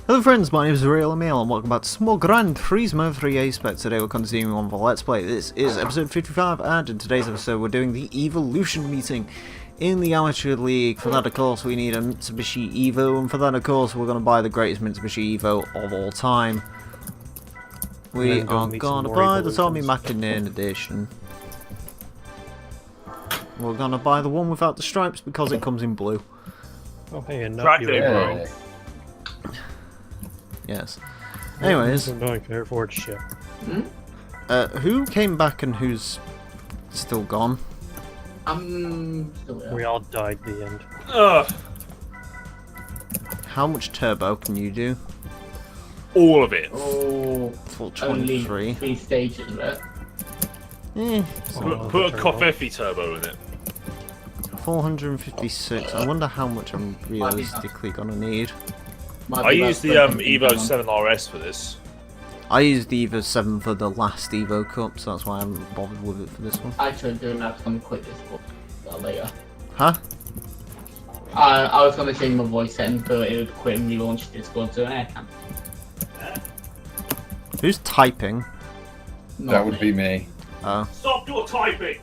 Hello friends, my name is Real Emile and welcome back to some more Gran Turismo 3 Spec. Today we're continuing on the Let's Play. This is episode 55 and in today's episode we're doing the Evolution meeting in the Amateur League. For that of course we need a Mitsubishi Evo, and for that of course we're going to buy the greatest Mitsubishi Evo of all time. We are going to buy the Tommi Mackinnon edition. We're going to buy the one without the stripes because it comes in blue. Oh hey, and Track day, bro. Yes. Anyways, going forward ship. who came back and who's still gone? We all died at the end. Ugh. How much turbo can you do? All of it. Oh, Full only 23. 3 stages of it. Put a Coffee turbo in it. 456. I wonder how much I'm realistically gonna need. I used the Evo 7 RS for this. I used the Evo 7 for the last Evo Cup, so that's why I haven't bothered with it for this one. I tried doing that on quit this one later. Huh? I was going to change my voice setting, but it would quit and relaunch Discord to an air cam. Who's typing? That would be me. Oh. Stop your typing!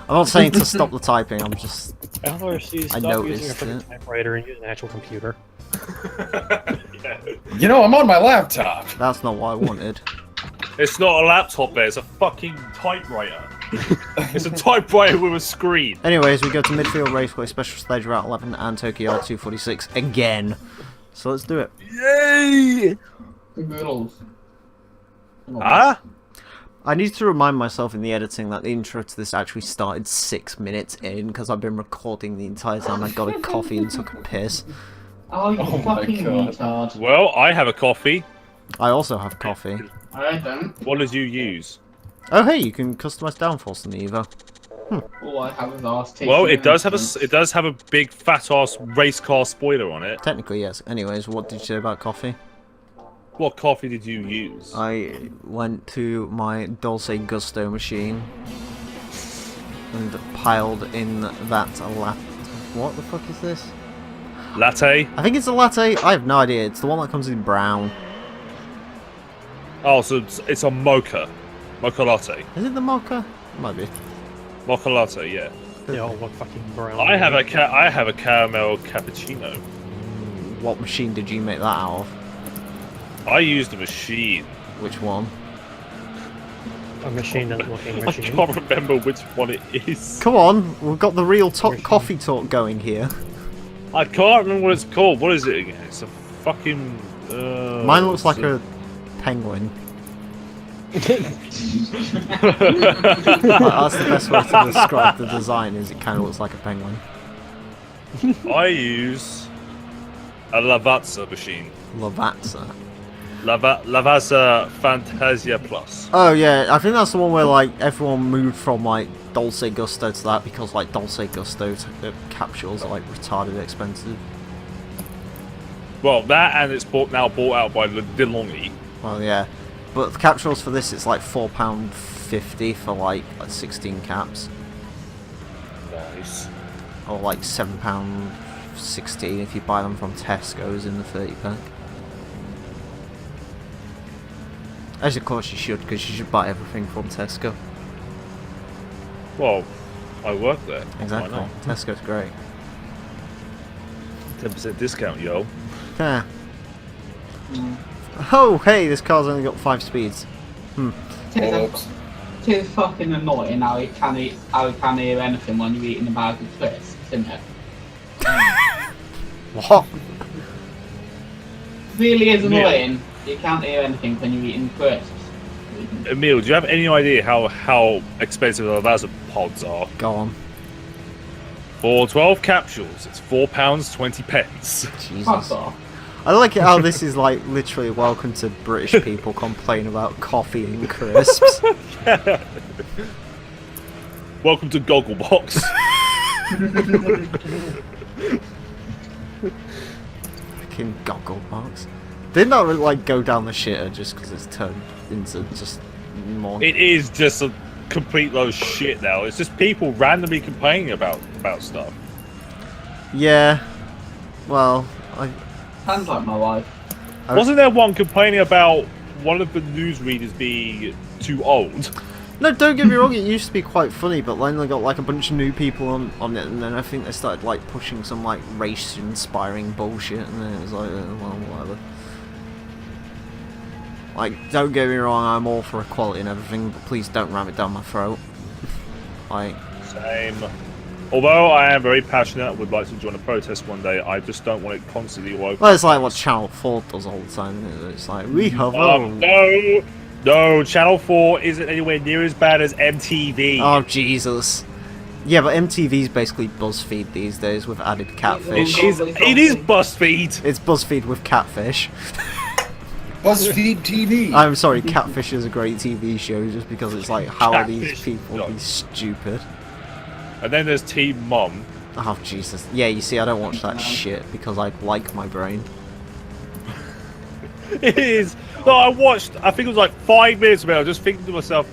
I'm not saying to stop the typing, I'm just... LRC, I stop using a noticed freaking it. typewriter and use an actual computer. Yeah. You know, I'm on my laptop. That's not what I wanted. It's not a laptop there, it's a fucking typewriter. It's a typewriter with a screen. Anyways, we go to Midfield Raceway, Special Stage Route 11 and Tokyo 246 again. So let's do it. Yay! Girls. Ah? I need to remind myself in the editing that the intro to this actually started 6 minutes in, because I've been recording the entire time I got a coffee and took a piss. Oh, you Oh my fucking God. retard. Well, I have a coffee. I also have coffee. I don't. What did you use? Oh hey, you can customize downforce in the Evo. All I have is RST. Well, it does have a big fat ass race car spoiler on it. Technically yes. Anyways, what did you say about coffee? What coffee did you use? I went to my Dolce Gusto machine and piled in that latte. What the fuck is this? Latte? I think it's a latte. I have no idea. It's the one that comes in brown. Oh, so it's a mocha. Mocha latte. Is it the mocha? Might be. Mocha latte, yeah. They all look fucking brown. I have a caramel cappuccino. What machine did you make that out of? I used a machine. Which one? a machine that's looking I machine. can't remember which one it is. Come on, we've got the real coffee talk going here. I can't remember what it's called. What is it again? It's a fucking... Mine looks like a penguin. That's the best way to describe the design, is it kind of looks like a penguin. I use a Lavazza machine. Lavazza. Lavazza Fantasia Plus. Oh yeah, I think that's the one where like everyone moved from like Dolce Gusto to that because like Dolce Gusto capsules are like retarded expensive. Well, that and it's now bought out by DeLonghi. Well yeah, but the capsules for this it's like £4.50 for like 16 caps, Nice. or like £7.16 if you buy them from Tesco's in the 30 pack. As of course you should, because you should buy everything from Tesco. Well, I work there. Exactly. Why not? Tesco's great. 10% discount, yo. Yeah. Oh, hey, this car's only got 5 speeds. Whoops. It's fucking annoying how you can't hear anything when you're eating a bag of crisps, isn't it? What? Really is Yeah. annoying. You can't hear anything when you're eating crisps. Emile, do you have any idea how expensive the Lavazza pods are? Go on. For 12 capsules, it's £4.20. Fuck Jesus. off. I like it how this is like literally welcome to British people complain about coffee and crisps. Welcome to Gogglebox. Fucking goggle box. Didn't that like go down the shitter just because it's turned into just more? It is just a complete load of shit now. It's just people randomly complaining about stuff. Yeah. Well, Sounds like my wife. Wasn't there one complaining about one of the newsreaders being too old? No, don't get me wrong, it used to be quite funny, but then they got like a bunch of new people on it, and then I think they started like pushing some like race-inspiring bullshit, and then it was like, well, whatever. Like, don't get me wrong, I'm all for equality and everything, but please don't ram it down my throat. Like, Same. Although I am very passionate and would like to join a protest one day, I just don't want it constantly woke. well, it's like what Channel 4 does all the time. It's like, we have No, Channel 4 isn't anywhere near as bad as MTV. Oh, Jesus. Yeah, but MTV's basically BuzzFeed these days with added catfish. It is BuzzFeed. It's BuzzFeed with catfish. BuzzFeed TV. I'm sorry, Catfish is a great TV show just because it's like, how are these Catfish. people be stupid? And then there's Team Mom. Oh, Jesus. Yeah, you see, I don't watch that shit because I like my brain. It is. No, I watched, I think it was like 5 minutes ago, I was just thinking to myself,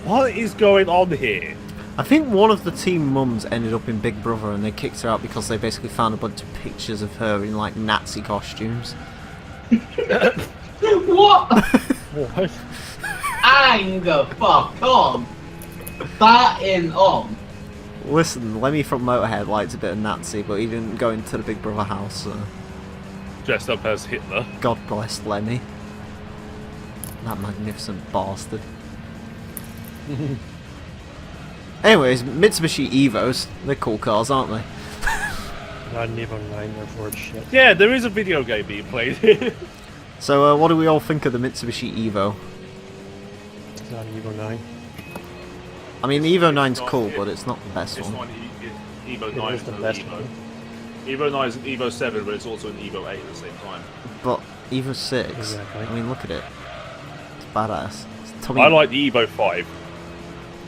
what is going on here? I think one of the Team Mums ended up in Big Brother and they kicked her out because they basically found a bunch of pictures of her in like Nazi costumes. What? What? Hang the fuck on. Batting on. Listen, Lemmy from Motorhead liked a bit of Nazi, but he didn't go into the Big Brother house, so Dressed up as Hitler. God bless Lemmy. That magnificent bastard. Anyways, Mitsubishi Evos, they're cool cars, aren't they? Not an Evo 9 or Ford shit. Yeah, there is a video game being played here. So, what do we all think of the Mitsubishi Evo? It's not an Evo 9. I mean, the Evo 9's cool, but it's not the best It's one. not Evo 9 It is the an best Evo. one. Evo 9 is an Evo 7, but it's also an Evo 8 at the same time. But Evo 6, Exactly. I mean, look at it. It's badass. It's Tommy. I like the Evo 5.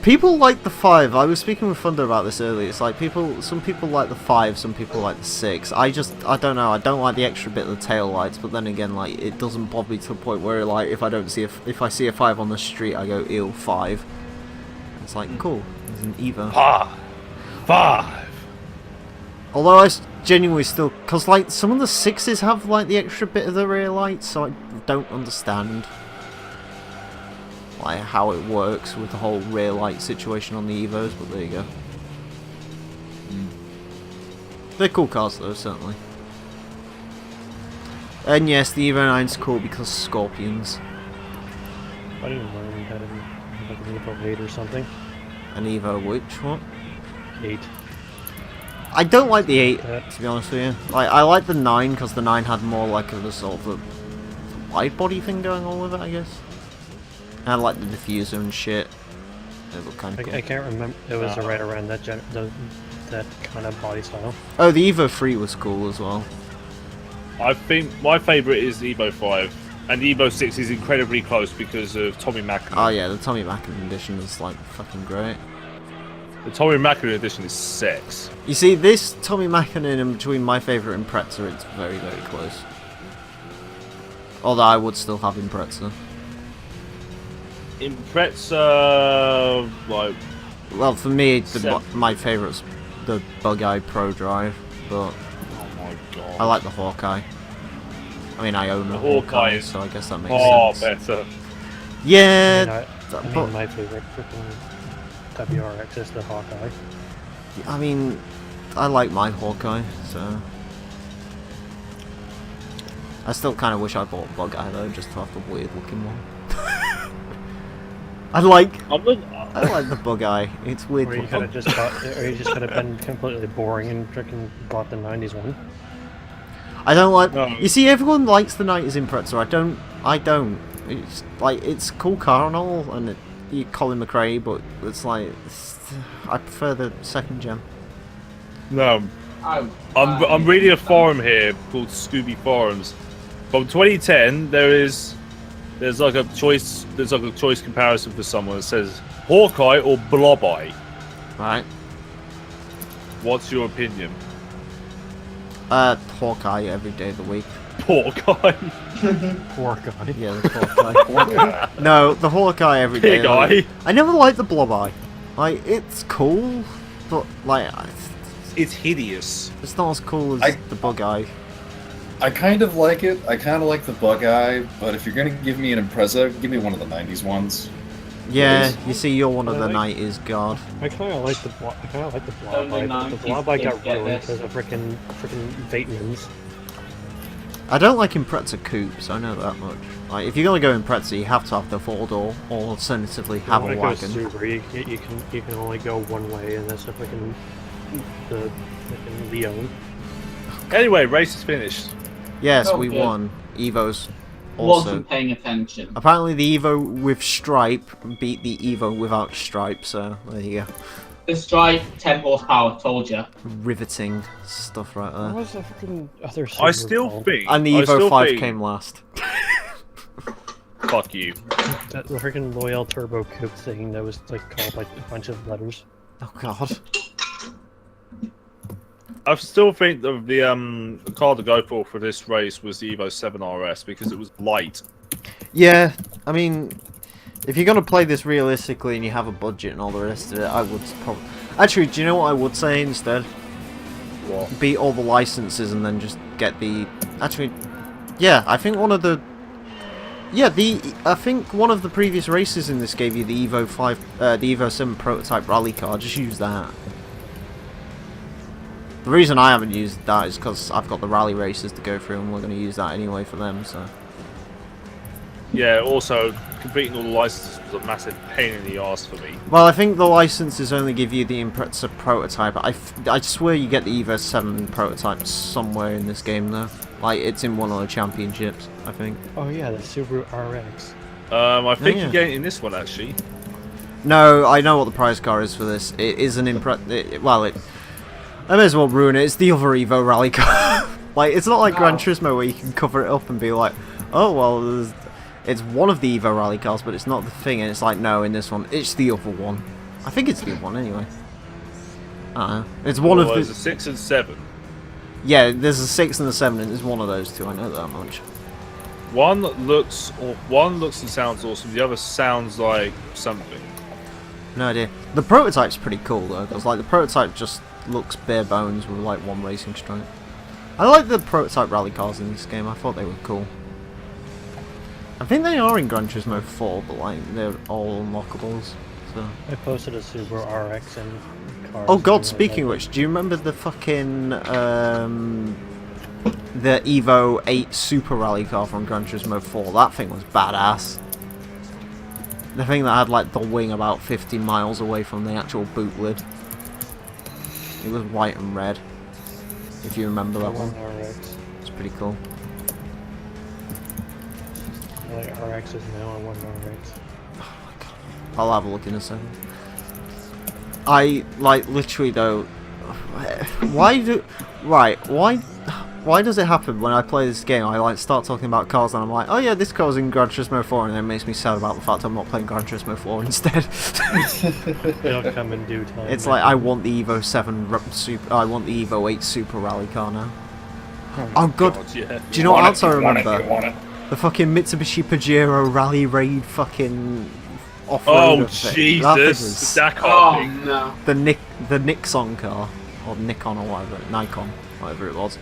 People like the 5. I was speaking with Thunder about this earlier. It's like some people like the 5, some people like the 6. I don't know. I don't like the extra bit of the tail lights, but then again, like, it doesn't bother me to the point where, like, if I see a 5 on the street, I go, ew, 5. It's like, cool. There's an Evo. 5. Although I genuinely still, because like some of the 6s have like the extra bit of the rear lights, so I don't understand like how it works with the whole rear light situation on the Evos, but there you go. They're cool cars though, certainly. And yes, the Evo 9's cool because scorpions. I didn't learn that in like an Evo 8 or something. An Evo which what? 8. I don't like the 8, Yeah. to be honest with you. Like, I like the 9 because the 9 had more like a sort of a wide body thing going on with it, I guess. And I like the diffuser and shit. It looked kind of cool. I can't remember. It was right around that that kind of body style. Oh, the Evo 3 was cool as well. I think my favourite is the Evo 5, and the Evo 6 is incredibly close because of Tommy Mackin. Oh yeah, the Tommy Mackin edition is like fucking great. The Tommy Mackin edition is sex. You see, this Tommy Mackin in between my favourite Impreza, it's very, very close. Although I would still have Impreza. Impreza, like, Well, for me, Seven. my favourite's the Bug-Eye Pro Drive, but oh my god. I like the Hawkeye. I mean, I own a The Hawkeye Hawkeye, is- so I guess that makes Oh, sense. better. Yeah, I but- mean, my favorite freaking WRX is the Hawkeye. I mean, I like my Hawkeye, so... I still kind of wish I bought Bug-Eye though, just to have the weird looking one. I like the Bug-Eye. It's weird Or you looking. could have just bought, or you just could have been completely boring and freaking bought the '90s one. I don't like. No. You see, everyone likes the 90s Impreza. I don't. It's like it's a cool car and all, and you Colin McRae, but it's like I prefer the second gen. No, I'm reading a forum here called Scooby Forums. From 2010, there's like a choice comparison for someone that says Hawkeye or Blob-Eye. Right. What's your opinion? Hawkeye every day of the week. Hawkeye. Poor guy. Yeah, the Hawkeye. No, the Hawkeye every day. Big of the eye. week. I never liked the Blob Eye. Like, it's cool, but like, It's hideous. it's not as cool as I- the Bug Eye. I kind of like it. I kind of like the Bug-Eye, but if you're gonna give me an Impreza, give me one of the '90s ones. Yeah, Please. you see, you're one of I the like- 90s god. I kind of like the blob. I kind of like the blob. Only But the 90s blob I got kids get ruined this. because of freaking Vatemans. I don't like Impreza coupes, I know that much. Like, if you're gonna go Impreza, you have to have the 4-door, or alternatively have When a it goes wagon. Subaru, you can only go one way, and that's the freaking Leon. Anyway, race is finished. Yes, Oh, we good. won. Evo's also. Wasn't paying attention. Apparently the Evo with stripe beat the Evo without stripe, so there you go. The Stripe, 10 horsepower, told you. Riveting stuff right What there. was the freaking other I Subaru still called? think. And the I Evo still 5 think- came last. Fuck you. That the freaking Loyal Turbo Coupe thing that was like called like a bunch of letters. Oh god. I still think the car to go for this race was the Evo 7 RS because it was light. Yeah, I mean, if you're gonna play this realistically and you have a budget and all the rest of it, I would probably... Actually, do you know what I would say instead? What? Beat all the licenses and then just get the... Actually, yeah, I think one of the... Yeah, I think one of the previous races in this gave you the Evo 5, the Evo 7 prototype rally car. Just use that. The reason I haven't used that is because I've got the rally races to go through, and we're going to use that anyway for them. So. Yeah, also, completing all the licenses was a massive pain in the arse for me. Well, I think the licenses only give you the Impreza prototype. I swear you get the Evo 7 prototype somewhere in this game, though. Like, it's in one of the championships, I think. Oh yeah, the Subaru RX. I think yeah. you get it in this one actually. No, I know what the prize car is for this. It is an Impreza... Well, I may as well ruin it. It's the other Evo rally car. Like, it's not like Gran Turismo where you can cover it up and be like, oh, well, it's one of the Evo rally cars, but it's not the thing. And it's like, no, in this one, it's the other one. I think it's the other one, anyway. I don't know. It's one of There's the... a 6 and 7. Yeah, there's a 6 and a 7, and it's one of those two. I know that much. One looks and sounds awesome. The other sounds like something. No idea. The prototype's pretty cool, though, because, like, the prototype just looks bare bones with, like, one racing stripe. I like the prototype rally cars in this game. I thought they were cool. I think they are in Gran Turismo 4, but, like, they're all unlockables. So. I posted a Subaru RX and cars. Oh god, and speaking of which, do you remember the fucking, the Evo 8 Super Rally car from Gran Turismo 4? That thing was badass. The thing that had, like, the wing about 50 miles away from the actual boot lid. It was white and red, if you remember that one. RX. It's pretty cool. I like RXs now. I want RX. I'll have a look in a second. I, like, literally, though... Why does it happen when I play this game? I, like, start talking about cars and I'm like, oh yeah, this car's in Gran Turismo 4, and then it makes me sad about the fact I'm not playing Gran Turismo 4 instead. It'll come in due time. It's like, I want the Evo 7 Super... I want the Evo 8 Super Rally car now. Oh god, Yeah. do you know what else I You want it, remember? you want it. The fucking Mitsubishi Pajero Rally Raid fucking... off-road Oh thing. That thing Jesus! was- That Oh car thing. no. the Nixon car, or Nikon or whatever, Nikon, whatever it was.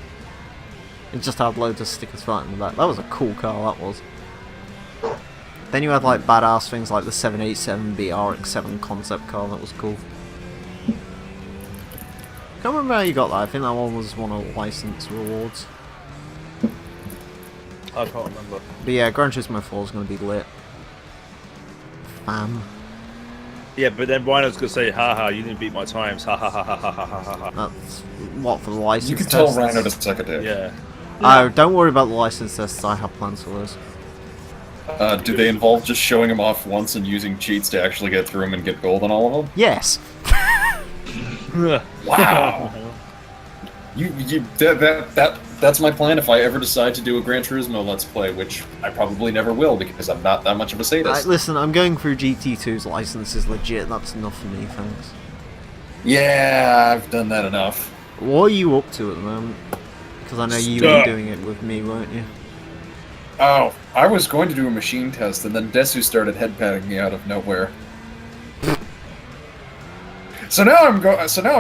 It just had loads of stickers flying in the back. That was a cool car, that was. Then you had like badass things like the 787B RX-7 concept car, that was cool. Can't remember how you got that. I think that one was one of the license rewards. I can't remember. But yeah, Gran Turismo 4 is going to be lit. Fam. Yeah, but then Rhino's gonna say, haha, you didn't beat my times, ha ha ha ha ha ha ha ha. That's what for the license You can tell tests? Rhino to suck a dick. Yeah. Oh, don't worry about the license tests. I have plans for those. Do they involve just showing them off once and using cheats to actually get through them and get gold on all of them? Yes. Wow. That's my plan if I ever decide to do a Gran Turismo Let's Play, which I probably never will because I'm not that much of a sadist. Listen, I'm going through GT2's licenses legit. That's enough for me, thanks. Yeah, I've done that enough. What are you up to at the moment? Because I know you were Stuff. doing it with me, weren't you? Oh, I was going to do a machine test, and then Desu started head patting me out of nowhere. So now I'm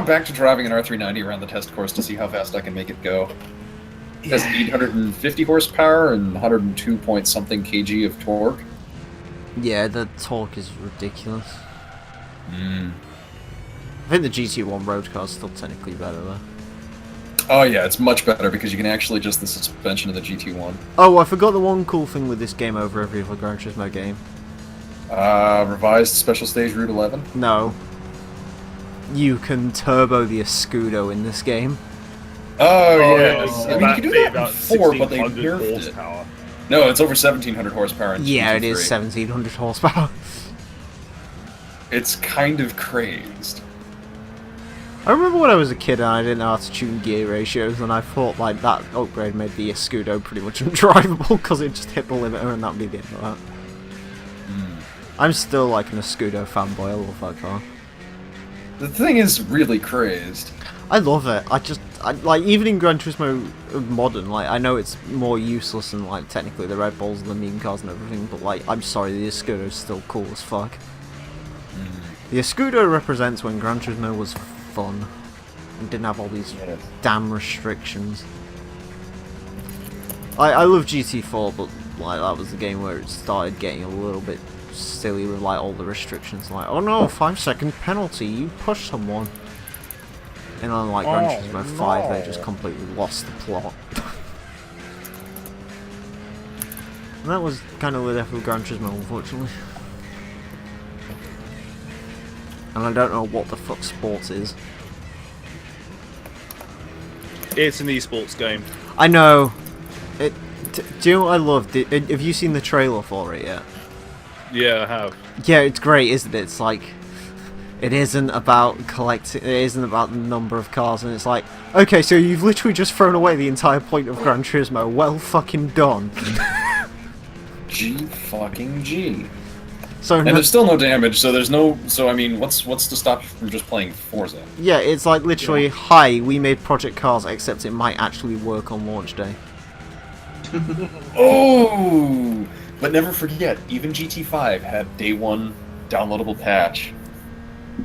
back to driving an R390 around the test course to see how fast I can make it go. It has 850 horsepower and 102 point something kg of torque. Yeah, the torque is ridiculous. Mm. I think the GT1 road car is still technically better though. Oh yeah, it's much better because you can actually adjust the suspension of the GT1. Oh, I forgot the one cool thing with this game over every other Gran Turismo game. Revised special stage Route 11. No. You can turbo the Escudo in this game. Oh yeah, I mean you That'd can do be that about before, but they 1600 nerfed it. horsepower. No, it's over 1700 horsepower. In Yeah, GT3. it is 1700 horsepower. It's kind of crazed. I remember when I was a kid and I didn't know how to tune gear ratios, and I thought like that upgrade made the Escudo pretty much undrivable because it just hit the limiter and that'd be the end of that. I'm still like an Escudo fanboy. I love that car. The thing is really crazed. I love it. I like even in Gran Turismo Modern, like I know it's more useless and like technically the Red Bulls and the meme cars and everything, but like I'm sorry, the Escudo is still cool as fuck. The Escudo represents when Gran Turismo was fun and didn't have all these damn restrictions. I love GT4, but like that was the game where it started getting a little bit silly with like all the restrictions. Like, oh no, 5-second penalty, you push someone. And then like Gran Turismo 5, they just completely lost the plot. And that was kind of the death of Gran Turismo, unfortunately. And I don't know what the fuck sports is. It's an esports game. I know. Do you know what I love? Have you seen the trailer for it yet? Yeah, I have. Yeah, it's great, isn't it? It's like, it isn't about collecting, it isn't about the number of cars, and it's like, okay, so you've literally just thrown away the entire point of Gran Turismo. Well fucking done. G fucking G. So And there's still no damage, so there's no. So I mean, what's to stop you from just playing Forza? yeah, it's like literally, hi, we made Project Cars, except it might actually work on launch day. Oh, but never forget, even GT5 had day one downloadable patch,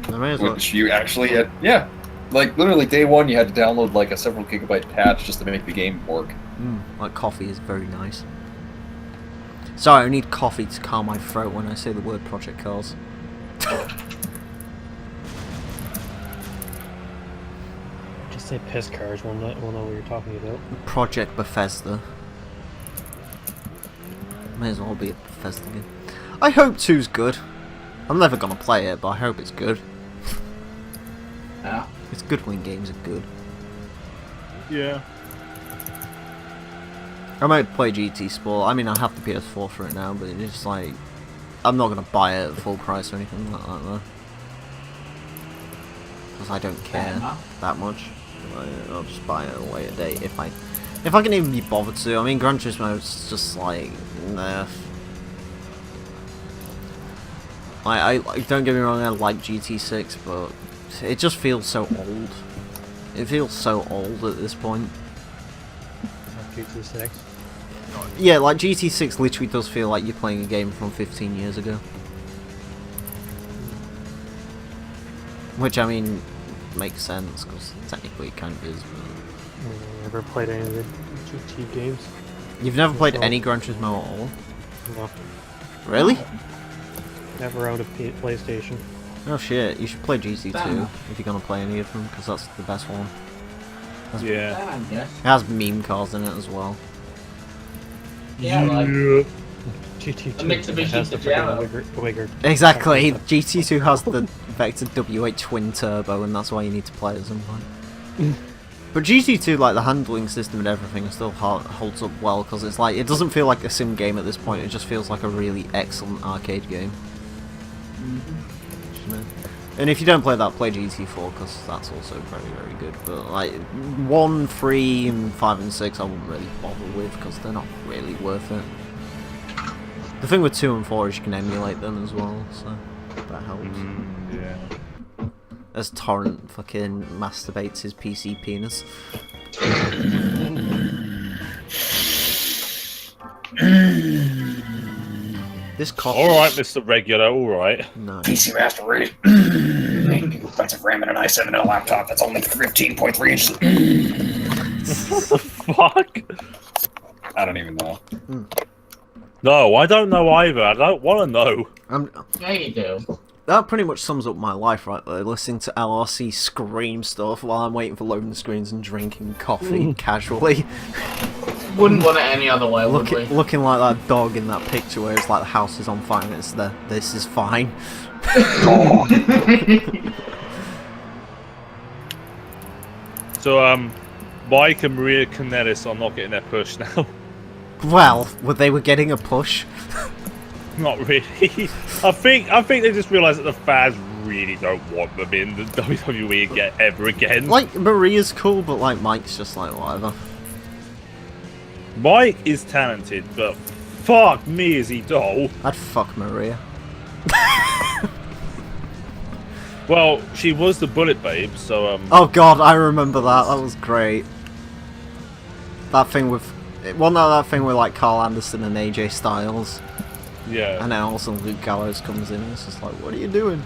I may as well. which you actually had. Yeah, like literally day one, you had to download like a several gigabyte patch just to make the game work. Like coffee is very nice. Sorry, I need coffee to calm my throat when I say the word Project Cars. Just say piss cars, we'll know what you're talking about. Project Bethesda. May as well be a Bethesda game. I hope 2's good. I'm never gonna play it, but I hope it's good. Yeah. It's good when games are good. Yeah. I might play GT Sport. I mean, I have the PS4 for it now, but it's just like, I'm not gonna buy it at full price or anything like that though. Because I don't care that much. I'll just buy it at a later date if I can even be bothered to. I mean, Gran Turismo is just like, nah. I don't get me wrong, I like GT6, but it just feels so old. It feels so old at this point. GT6. Yeah, like GT6 literally does feel like you're playing a game from 15 years ago. Which, I mean, makes sense, because technically it kind of is. I've never played any of the GT games. You've never played So- any Gran Turismo at all? No, Really? never owned a PlayStation. Oh shit, you should play GT2 Damn. if you're gonna play any of them, because that's the best one. Yeah. I guess. It has meme cars in it as well. Yeah, like GT2 A Mitsubishi has the Evo. freaking Wigger. Exactly, GT2 has the Vector W8 twin turbo, and that's why you need to play it at some point. But GT2, like the handling system and everything, still holds up well, because it's like, it doesn't feel like a sim game at this point, it just feels like a really excellent arcade game. And if you don't play that, play GT4, because that's also very, very good. But like 1, 3, and 5 and 6 I wouldn't really bother with, because they're not really worth it. The thing with 2 and 4 is you can emulate them as well, so that helps. Yeah. As Torrent fucking masturbates his PC penis. This coffee. Alright, Mr. Regular, alright. No. PC Master Race. Expensive RAM and an i7 and a laptop that's only 15.3 inches. fuck? I don't even know. No, I don't know either. I don't want to know. Yeah, you do. That pretty much sums up my life right there, listening to LRC scream stuff while I'm waiting for loading screens and drinking coffee casually. Wouldn't want it any other way, would we? Looking like that dog in that picture where it's like the house is on fire and it's the "this is fine." So, Mike and Maria Canelis are not getting their push now. Well, they were getting a push. Not really. I think they just realised that the fans really don't want them in the WWE ever again. Like, Maria's cool, but like Mike's just like whatever. Mike is talented, but fuck me is he dull. I'd fuck Maria. Well, she was the Bullet Babe, so Oh god, I remember that. That was great. That thing with... Wasn't that thing with like Carl Anderson and AJ Styles? yeah. And then also Luke Gallows comes in and it's just like, what are you doing?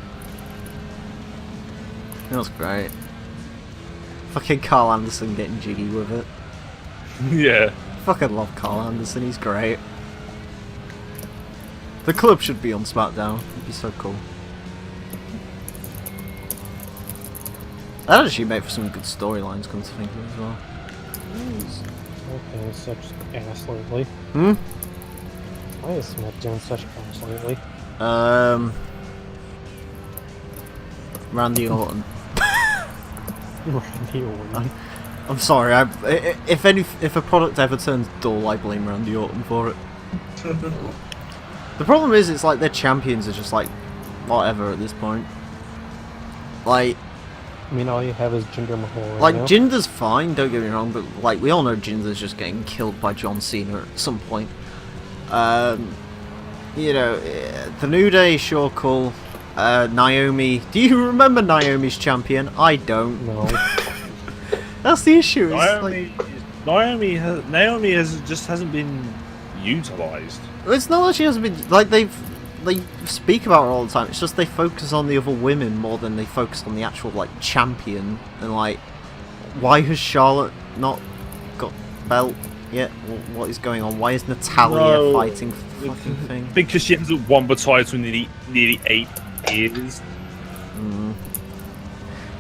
That was great. Fucking Carl Anderson getting jiggy with it. Yeah. Fucking love Carl Anderson, he's great. The club should be on SmackDown, it'd be so cool. That actually make for some good storylines, come to think of it as well. Okay, such ass lately. Hmm? Why is Smith doing such ass lately? Randy Orton. Randy Orton. I'm sorry, if a product ever turns dull, I blame Randy Orton for it. The problem is, it's like their champions are just like, whatever at this point. Like, I mean, all you have is Jinder Mahal right like now. Jinder's fine, don't get me wrong, but like we all know Jinder's just getting killed by John Cena at some point. You know, the New Day, sure, cool. Naomi, do you remember Naomi's champion? I don't. No. That's the issue. It's like, Naomi hasn't been utilized. it's not that she hasn't been like they speak about her all the time. It's just they focus on the other women more than they focus on the actual like champion. And like, why has Charlotte not got belt yet? What is going on? Why is Natalia fighting for the fucking thing? Because she hasn't won the title in nearly 8 years.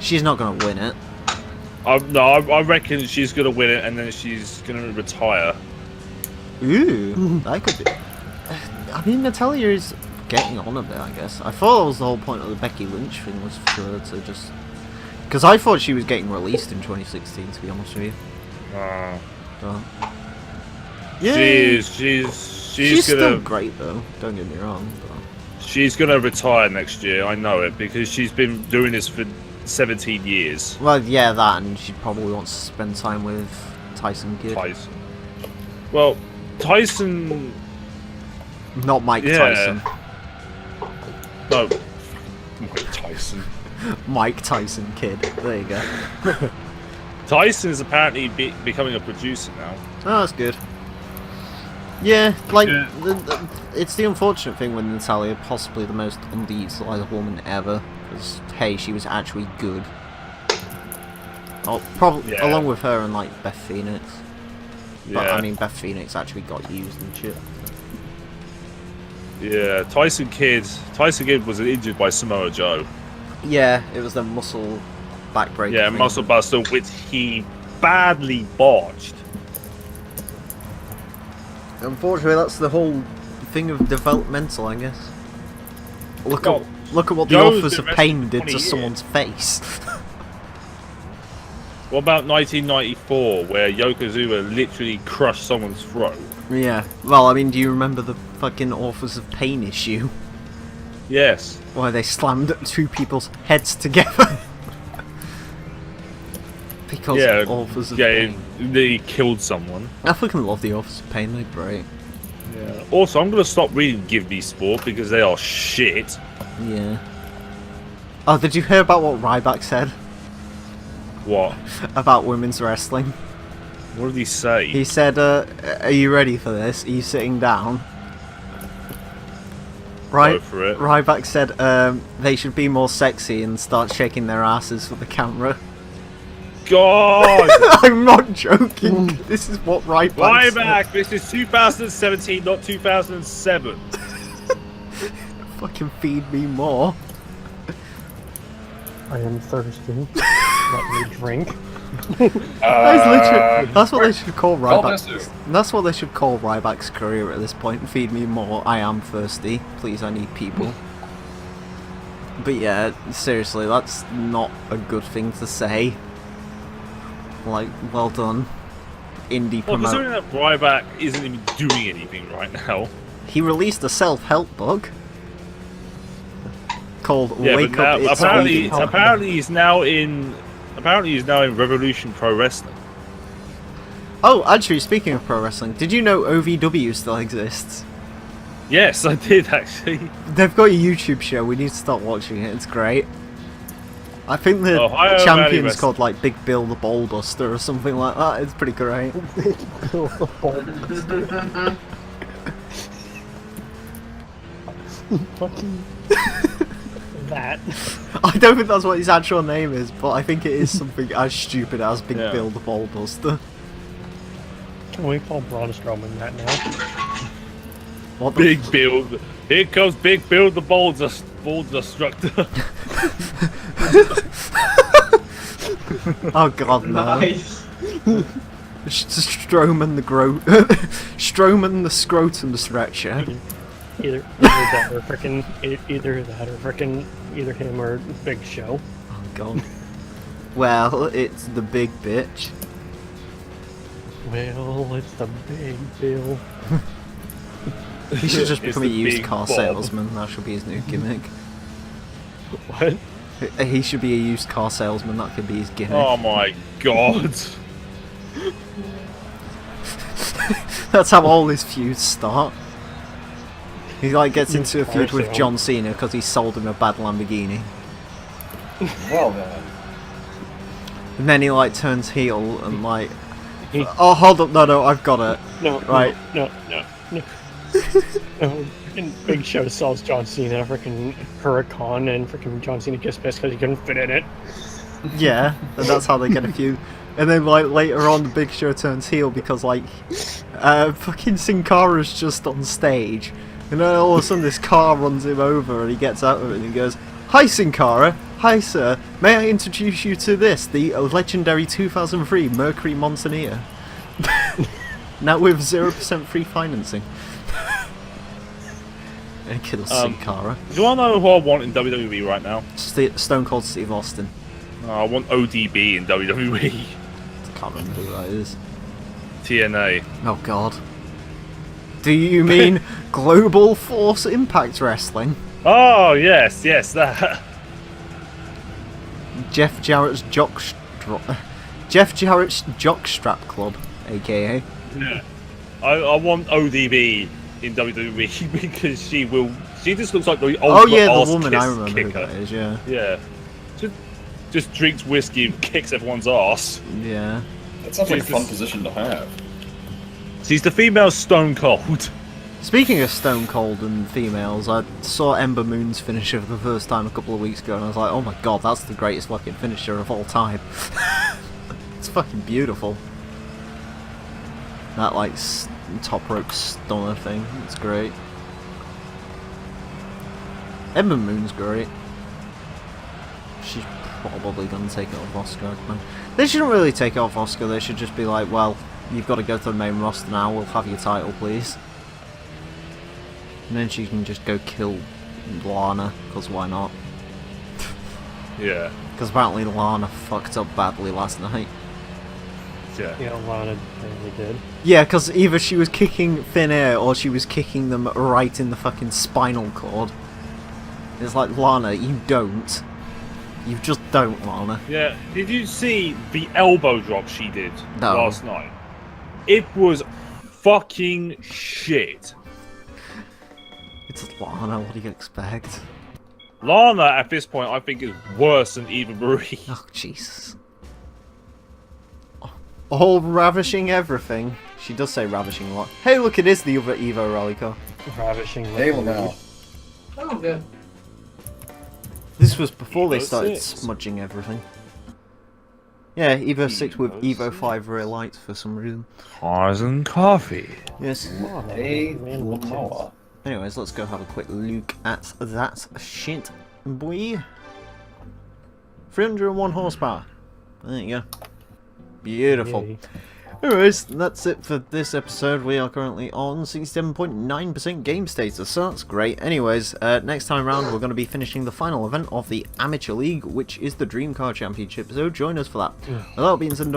She's not gonna win it. I reckon she's gonna win it and then she's gonna retire. Ooh, that could be. I mean, Natalia is getting on a bit, I guess. I thought that was the whole point of the Becky Lynch thing, was for her to just... Because I thought she was getting released in 2016, to be honest with you. But... Yeah, she's gonna still great, though. Don't get me wrong. But... she's gonna retire next year. I know it because she's been doing this for 17 years. Well, yeah, that, and she probably wants to spend time with Tyson Kidd. Tyson. Well, Tyson. Not Mike Yeah. Tyson. No. Mike Tyson. Mike Tyson Kidd. There you go. Tyson is apparently becoming a producer now. Oh, that's good. Yeah, like, Yeah. it's the unfortunate thing with Natalia, possibly the most underutilized woman ever, because, hey, she was actually good. Oh, probably, Yeah. along with her and, like, Beth Phoenix. But, Yeah. I mean, Beth Phoenix actually got used and shit. Yeah, Tyson Kidd was injured by Samoa Joe. Yeah, it was the muscle backbreaker. Yeah, thing. muscle buster, which he badly botched. Unfortunately, that's the whole thing of developmental, I guess. Look Well, at what the Joe's Authors been of Pain wrestling did 20 to years. someone's face. What about 1994, where Yokozuna literally crushed someone's throat? Yeah, well, I mean, do you remember the fucking Authors of Pain issue? Yes. Why they slammed two people's heads together? Because Yeah, Authors of yeah, Pain. he killed someone. I fucking love the Authors of Pain, they're great. Yeah. Also, I'm gonna stop reading Give Me Sport because they are shit. Yeah. Oh, did you hear about what Ryback said What? about women's wrestling? What did he say? He said, are you ready for this? Are you sitting down? Right. Go for it. Ryback said they should be more sexy and start shaking their asses for the camera. god! I'm not joking. This is what Ryback Ryback, this is 2017, not 2007. Fucking feed me more. I am thirsty. Let me drink. That's what they should call I'll Ryback. miss you. That's what they should call Ryback's career at this point. Feed me more. I am thirsty. Please, I need people. But yeah, seriously, that's not a good thing to say. Like, well done, indie Well, promoter. considering that Ryback isn't even doing anything right now. He released a self-help book called Yeah, "Wake but Up, now, It's apparently, Weekend." apparently he's now in Revolution Pro Wrestling. Oh, actually, speaking of pro wrestling, did you know OVW still exists? Yes, I did actually. They've got a YouTube show. We need to start watching it. It's great. I think the Ohio Valley champion's Wrestling. called like Big Bill the Ballbuster or something like that. It's pretty great. Fucking that. I don't think that's what his actual name is, but I think it is something as stupid as Big Yeah. Bill the Ballbuster. Can we call Braun Strowman that now? What the Big Bill. Here comes Big Bill the Ball Destructor. Oh god, no. Nice. Strowman the Strowman the Scrotum Stretcher. Either that or frickin' either him or Big Show. Oh god. Well, it's the big bitch. Well, it's the Big Bill. He should just It's become a the used big car Bob. salesman. That should be his new gimmick. What? He should be a used car salesman. That could be his gimmick. Oh my god. That's how all his feuds start. He like gets into a car feud with sale. John Cena because he sold him a bad Lamborghini, Well then. and then he like turns heel and like, He- oh hold up, no, I've got it. No, Right. No. No, frickin' Big Show sells John Cena frickin' Huracan, and frickin' John Cena gets pissed because he couldn't fit in it. Yeah, and that's how they get a feud. And then like later on, the Big Show turns heel because like, fucking Sin Cara's just on stage, and then all of a sudden this car runs him over, and he gets out of it and he goes, "Hi Sin Cara, hi sir, may I introduce you to this, the legendary 2003 Mercury Mountaineer, now with 0% free financing." And he kills Sin Cara. Do you want to know who I want in WWE right now? Stone Cold Steve Austin. I want ODB in WWE. I can't remember who that is. TNA. Oh god. Do you mean Global Force Impact Wrestling? Oh, yes, that. Jeff Jarrett's Jockstrap Club, aka. Yeah. I want ODB in WWE because she just looks like the Oh ultimate yeah, the arse woman, I kiss remember who kicker. that is, yeah. Yeah. Just drinks whiskey and kicks everyone's ass. Yeah. That sounds like a Jesus. fun position to have. She's the female Stone Cold. Speaking of Stone Cold and females, I saw Ember Moon's finisher for the first time a couple of weeks ago and I was like, oh my god, that's the greatest fucking finisher of all time. It's fucking beautiful. That like top rope stunner thing, it's great. Ember Moon's great. She's probably gonna take it off Oscar. They shouldn't really take it off Oscar, they should just be like, well, you've got to go to the main roster now, we'll have your title please. And then she can just go kill Lana, because why not? Yeah. Because apparently Lana fucked up badly last night. Yeah. Yeah, Lana apparently did. Yeah, because either she was kicking Thin Air or she was kicking them right in the fucking spinal cord. It's like, Lana, you don't. You just don't, Lana. Yeah. Did you see the elbow drop she did No. last night? It was fucking shit. It's Lana, what do you expect? Lana, at this point, I think is worse than Eva Marie. Oh, Jesus. All ravishing everything. She does say ravishing a lot. Hey, look, it is the other Evo rally car. Ravishing. Hey, well now. Oh, good. This was before they Evo started 6. smudging everything. Yeah, Evo 6 with Evo 5 rear lights for some reason. Cars and coffee. Yes. Hey, Lamoa. Anyways, let's go have a quick look at that shit, boy. 301 horsepower. There you go. Beautiful. Yay. Anyways, that's it for this episode. We are currently on 67.9% game status, so that's great. Anyways, next time round we're going to be finishing the final event of the Amateur League, which is the Dream Car Championship, so join us for that. With that all being said and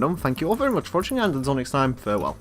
done, thank you all very much for watching, and until next time, farewell.